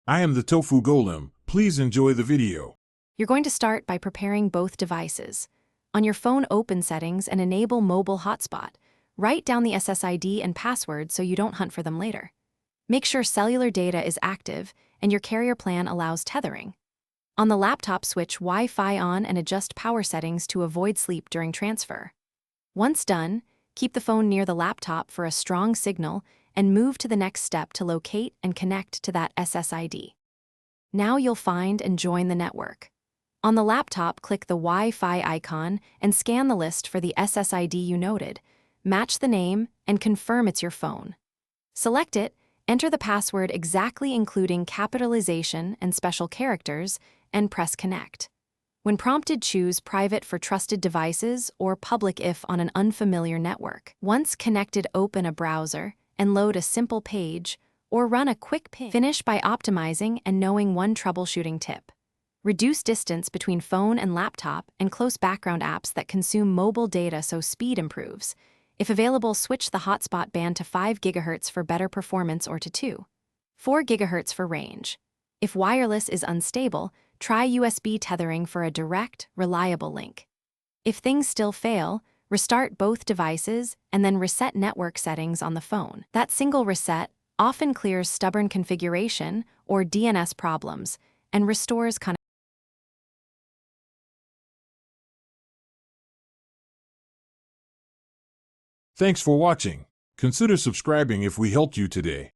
I am the Tofu Golem. Please enjoy the video. You're going to start by preparing both devices. On your phone, open Settings and enable Mobile Hotspot. Write down the SSID and password so you don't hunt for them later. Make sure cellular data is active and your carrier plan allows tethering. On the laptop, switch Wi-Fi on and adjust power settings to avoid sleep during transfer. Once done, keep the phone near the laptop for a strong signal and move to the next step to locate and connect to that SSID. Now you'll find and join the network. On the laptop, click the Wi-Fi icon and scan the list for the SSID you noted. Match the name and confirm it's your phone. Select it, enter the password exactly including capitalization and special characters, and press Connect. When prompted, choose Private for trusted devices or Public if on an unfamiliar network. Once connected, open a browser and load a simple page or run a quick ping. Finish by optimizing and knowing one troubleshooting tip. Reduce distance between phone and laptop and close background apps that consume mobile data so speed improves. If available, switch the hotspot band to 5 GHz for better performance or to 4 GHz for range. If wireless is unstable, try USB tethering for a direct, reliable link. If things still fail, restart both devices and then reset network settings on the phone. That single reset often clears stubborn configuration or DNS problems and restores connectivity. Thanks for watching. Consider subscribing if we helped you today.